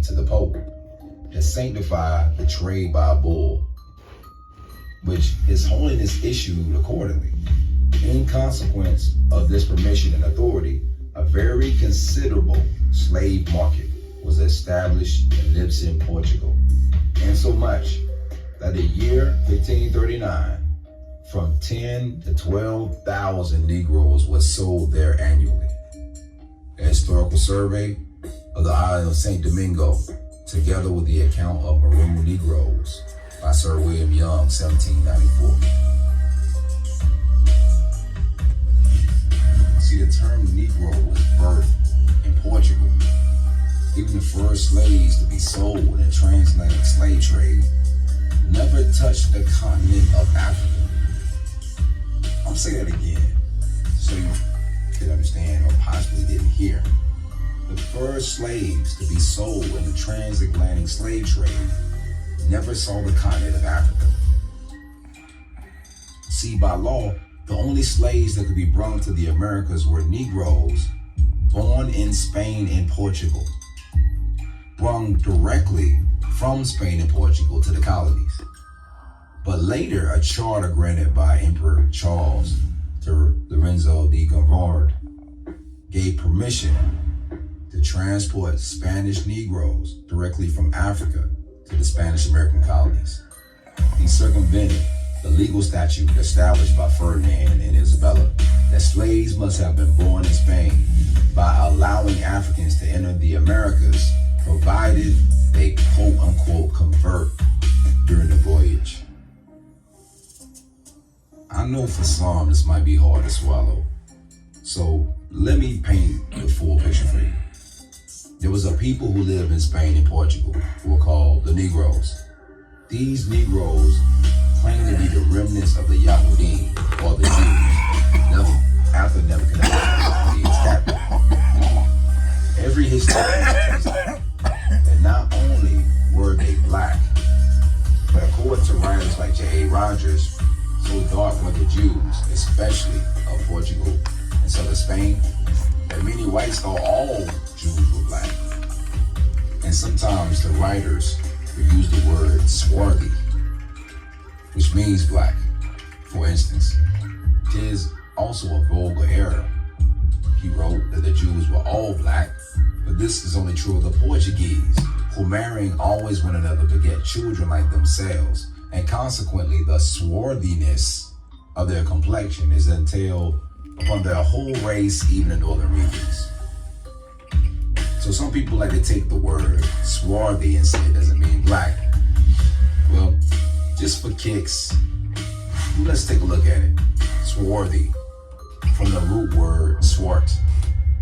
to the Pope to sanctify the trade by a bull, which His Holiness issued accordingly. In consequence of this permission and authority, a very considerable slave market was established in Lisbon, Portugal, insomuch that the year 1539, from 10 to 12,000 Negroes was sold there annually. A historical survey of the island of St. Domingo, together with the account of Maroon Negroes by Sir William Young, 1794. See, the term Negro was birthed in Portugal. Even the first slaves to be sold in the transatlantic slave trade never touched the continent of Africa. I'll say that again so you can understand or possibly didn't hear. The first slaves to be sold in the transatlantic slave trade never saw the continent of Africa. See, by law, the only slaves that could be brought to the Americas were Negroes born in Spain and Portugal, brought directly from Spain and Portugal to the colonies. But later, a charter granted by Emperor Charles to Lorenzo de Gondomar gave permission to transport Spanish Negroes directly from Africa to the Spanish American colonies. He circumvented the legal statute established by Ferdinand and Isabella that slaves must have been born in Spain by allowing Africans to enter the Americas, provided they quote-unquote convert during the voyage. I know for some this might be hard to swallow, so let me paint the full picture for you. There was a people who lived in Spain and Portugal who were called the Negroes. These Negroes claimed to be the remnants of the Yahudi, or the Jews, after Nebuchadnezzar was captive. Every historian tells that not only were they black, but according to writers like J.A. Rogers, so dark were the Jews, especially of Portugal and southern Spain, that many whites thought all Jews were black. And sometimes the writers would use the word swarthy, which means black. For instance, it is also a vulgar error. He wrote that the Jews were all black, but this is only true of the Portuguese, who marrying always one another beget children like themselves, and consequently the swarthiness of their complexion is entailed upon their whole race, even in northern regions. So some people like to take the word swarthy and say it doesn't mean black. Well, just for kicks, let's take a look at it. Swarthy, from the root word swart,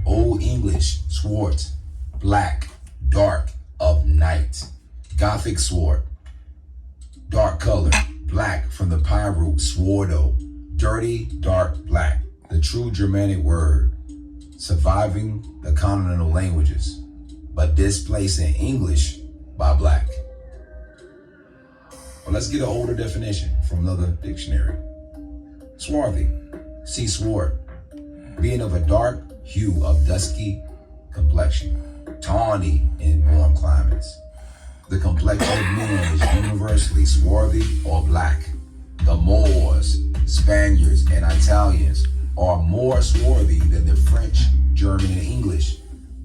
Old English swart, black, dark, of night. Gothic swart, dark color, black, from the PIE root swardo, dirty, dark, black. The true Germanic word, surviving the continental languages, but displaced in English by black. Well, let's get an older definition from another dictionary. Swarthy, see swart, being of a dark hue of dusky complexion, tawny in warm climates. The complexion of men is universally swarthy or black. The Moors, Spaniards, and Italians are more swarthy than the French, German, and English,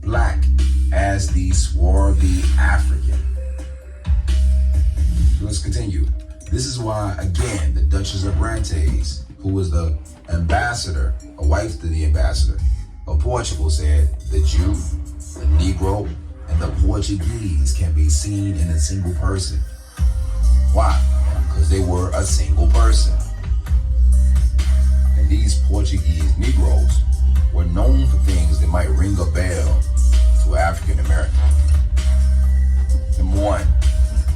black as the swarthy African. Let's continue. This is why, again, the Duchess of Brantes, who was the ambassador, a wife to the ambassador of Portugal, said the Jew, the Negro, and the Portuguese can be seen in a single person. Why? Because they were a single person. And these Portuguese Negroes were known for things that might ring a bell to African American. Number one,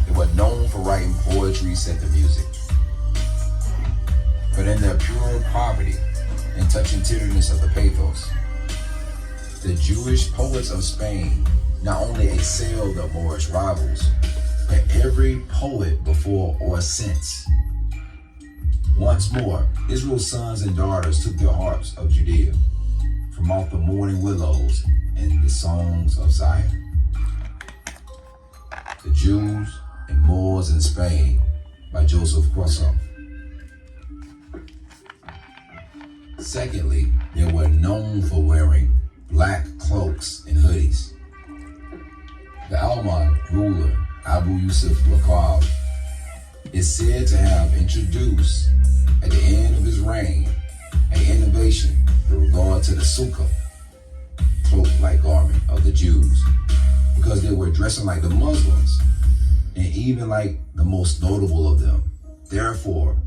they were known for writing poetry set to music. But in their pure poverty and touching tenderness of the pathos, the Jewish poets of Spain not only excelled their Moorish rivals, but every poet before or since. Once more, Israel's sons and daughters took their harps of Judea from off the mourning willows and the songs of Zion. The Jews and Moors in Spain by Joseph Croissant. Secondly, they were known for wearing black cloaks and hoodies. The Almohad ruler, Abu Yusuf Lakwab, is said to have introduced, at the end of his reign, an innovation with regard to the sukkah, cloak-like garment of the Jews, because they were dressing like the Muslims, and even like the most notable of them. Therefore,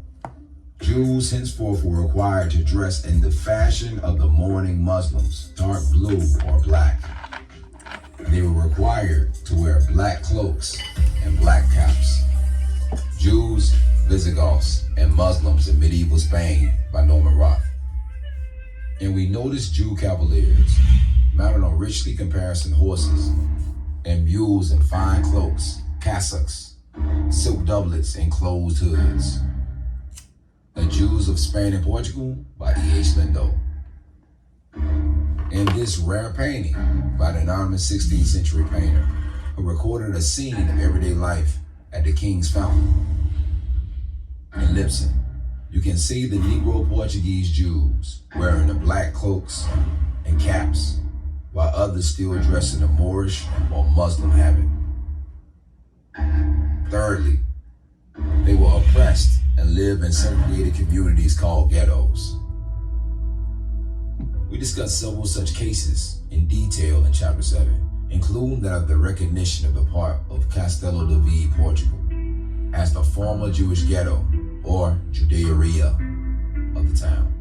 Jews henceforth were required to dress in the fashion of the mourning Muslims, dark blue or black. They were required to wear black cloaks and black caps. Jews, Visigoths, and Muslims in medieval Spain by Norman Roth. And we notice Jew cavaliers mounted on richly caparisoned horses and mules in fine cloaks, cassocks, silk doublets, and closed hoods. The Jews of Spain and Portugal by E.H. Lindo. In this rare painting by an anonymous 16th century painter who recorded a scene of everyday life at the King's Fountain in Lipson, you can see the Negro Portuguese Jews wearing the black cloaks and caps, while others still dress in the Moorish or Muslim habit. Thirdly, they were oppressed and lived in segregated communities called ghettos. We discussed several such cases in detail in Chapter 7, including that of the recognition of the part of Castelo de Vide, Portugal, as the former Jewish ghetto, or Juderia, of the town,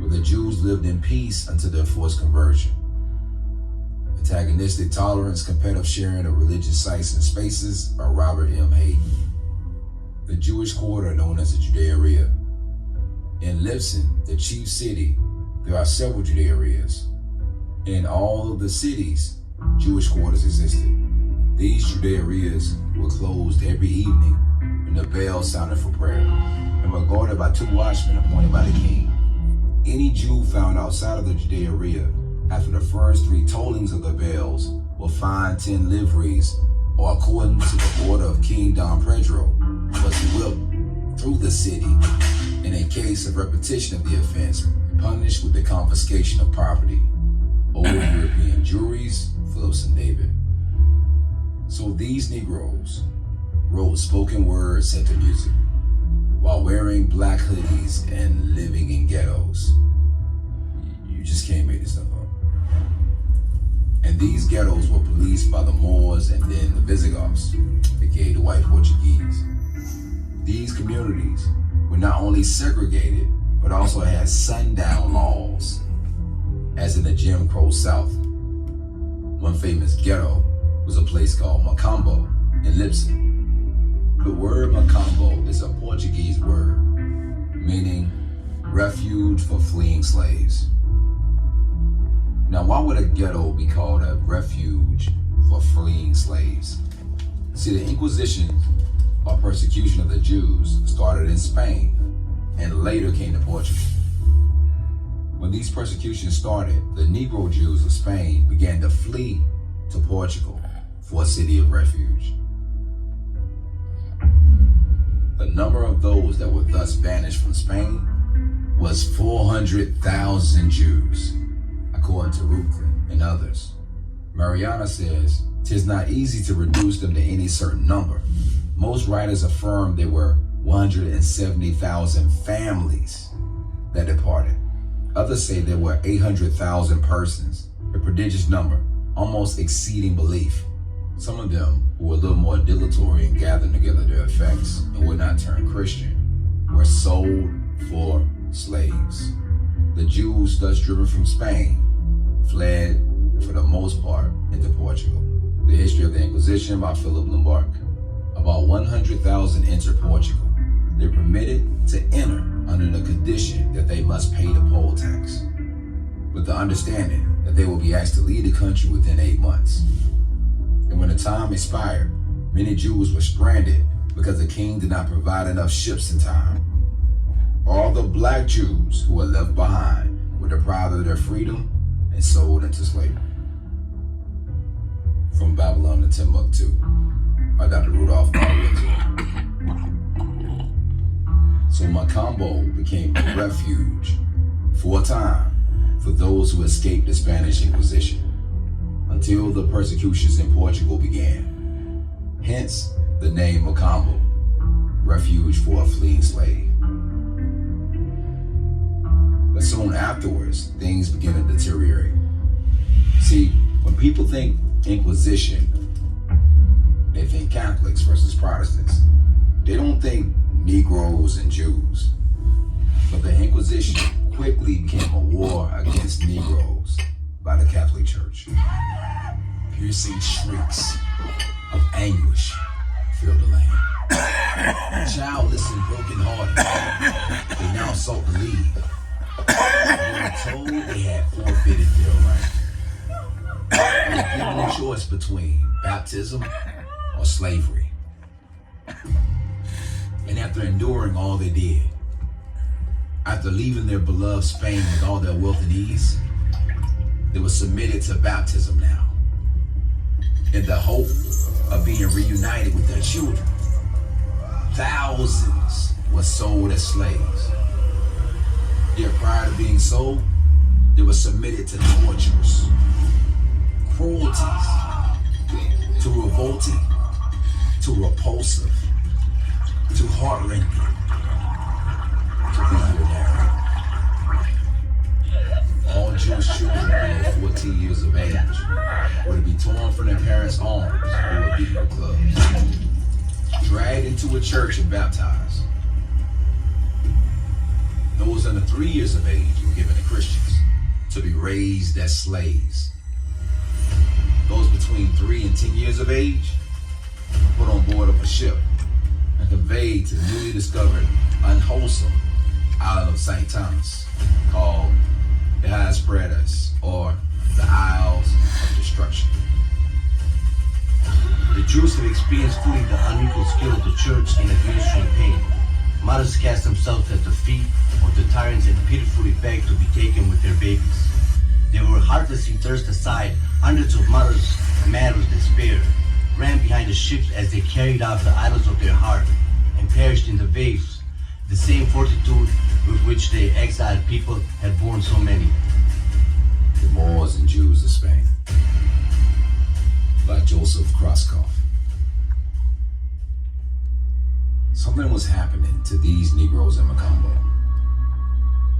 where the Jews lived in peace until their forced conversion. Antagonistic Tolerance, Competitive Sharing of Religious Sites and Spaces by Robert M. Hayden. The Jewish quarter known as the Juderia. In Lipson, the chief city, there are several Juderias. In all of the cities, Jewish quarters existed. These Juderias were closed every evening when the bell sounded for prayer, and were guarded by 2 watchmen appointed by the king. Any Jew found outside of the Juderia after the first 3 tollings of the bells will find 10 liveries, or according to the order of King Dom Pedro, was whipped through the city. In a case of repetition of the offense, punished with the confiscation of property. Old European juries, Phillips and David. So these Negroes wrote spoken word set to music while wearing black hoodies and living in ghettos. You just can't make this stuff up. And these ghettos were policed by the Moors and then the Visigoths, aka the white Portuguese. These communities were not only segregated, but also had sundown laws, as in the Jim Crow South. One famous ghetto was a place called Macambo in Lipson. The word Macambo is a Portuguese word, meaning refuge for fleeing slaves. Now, why would a ghetto be called a refuge for fleeing slaves? See, the Inquisition, or persecution of the Jews, started in Spain and later came to Portugal. When these persecutions started, the Negro Jews of Spain began to flee to Portugal for a city of refuge. The number of those that were thus banished from Spain was 400,000 Jews, according to Ruthven and others. Mariana says, "'Tis not easy to reduce them to any certain number. Most writers affirm there were 170,000 families that departed. Others say there were 800,000 persons, a prodigious number, almost exceeding belief. Some of them, who were a little more dilatory in gathering together their effects and would not turn Christian, were sold for slaves. The Jews, thus driven from Spain, fled, for the most part, into Portugal." The History of the Inquisition by Philip Lombard. About 100,000 entered Portugal. They're permitted to enter under the condition that they must pay the poll tax, with the understanding that they will be asked to leave the country within 8 months. And when the time expired, many Jews were stranded because the king did not provide enough ships in time. All the black Jews who were left behind were deprived of their freedom and sold into slavery. From Babylon to Timbuktu by I got the Rudolph all the way to it. So Macambo became a refuge for a time for those who escaped the Spanish Inquisition until the persecutions in Portugal began. Hence the name Macambo, refuge for a fleeing slave. But soon afterwards, things began to deteriorate. See, when people think Inquisition, they think Catholics versus Protestants. They don't think Negroes and Jews. But the Inquisition quickly became a war against Negroes by the Catholic Church. Piercing shrieks of anguish filled the land. Childless and broken-hearted, they now sought relief. They were told they had forfeited their right. They were given a choice between baptism or slavery. And after enduring all they did, after leaving their beloved Spain with all their wealth and ease, they were submitted to baptism now, in the hope of being reunited with their children. Thousands were sold as slaves. Yet prior to being sold, they were submitted to tortures, cruelties, to revolting, to repulsive, to heart-rending, to preliminary. All Jewish children below 14 years of age were to be torn from their parents' arms or were beaten with clubs, dragged into a church and baptized. Those under 3 years of age were given to Christians to be raised as slaves. Those between 3 and 10 years of age were put on board of a ship and conveyed to the newly discovered unwholesome island of St. Thomas, called the Ilhas Pretas, or the Isles of Destruction. The Jews have experienced fully the unequal skill of the church in administering pain. Mothers cast themselves at the feet of the tyrants and pitifully begged to be taken with their babies. They were heartlessly thrust aside. Hundreds of mothers, mad with despair, ran behind the ships as they carried out the idols of their heart and perished in the waves, the same fortitude with which the exiled people had borne so many. The Moors and Jews of Spain, by Joseph Kraskoff. Something was happening to these Negroes in Macambo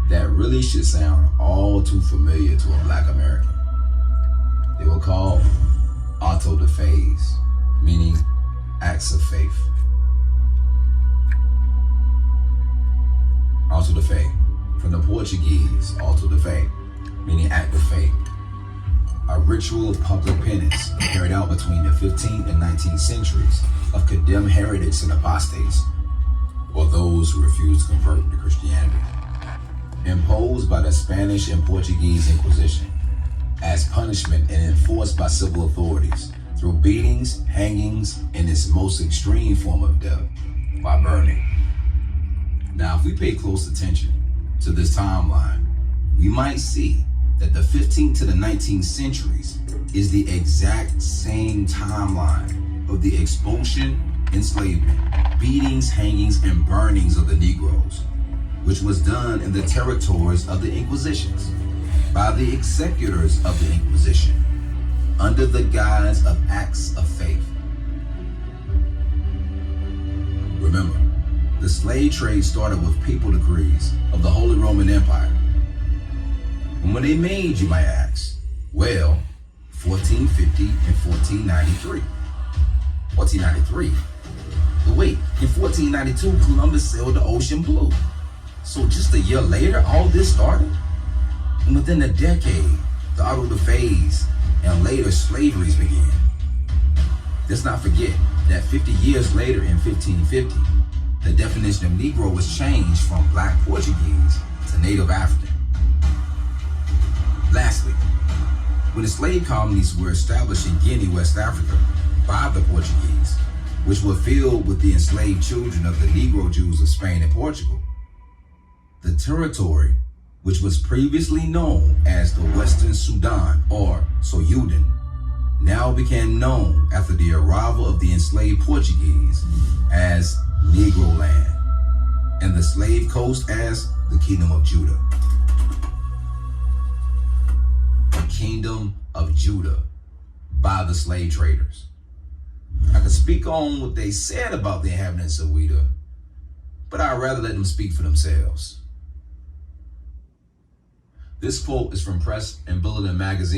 that really should sound all too familiar to a Black American. They were called Untold, meaning acts of faith. Auto de fe, from the Portuguese, auto de fe, meaning act of faith. A ritual of public penance carried out between the 15th and 19th centuries of condemned heretics and apostates, or those who refused to convert to Christianity, imposed by the Spanish and Portuguese Inquisition as punishment and enforced by civil authorities through beatings, hangings, and its most extreme form of death, by burning. Now, if we pay close attention to this timeline, we might see that the 15th to the 19th centuries is the exact same timeline of the expulsion, enslavement, beatings, hangings, and burnings of the Negroes, which was done in the territories of the Inquisitions by the executors of the Inquisition under the guise of acts of faith. Remember, the slave trade started with papal decrees of the Holy Roman Empire. And when they made, you might ask, well, 1450 and 1493. 1493? But wait, in 1492, Columbus sailed the ocean blue. So just a year later, all this started? And within a decade, the auto de fe and later slaveries began. Let's not forget that 50 years later in 1550, the definition of Negro was changed from Black Portuguese to Native African. Lastly, when the slave colonies were established in Guinea, West Africa, by the Portuguese, which were filled with the enslaved children of the Negro Jews of Spain and Portugal, the territory, which was previously known as the Western Sudan or Soyudan, now became known after the arrival of the enslaved Portuguese as Negro Land, and the slave coast as the Kingdom of Judah. The Kingdom of Judah by the slave traders. I could speak on what they said about the inhabitants of Ouida, but I'd rather let them speak for themselves. This quote is from Press and Bulletin magazine.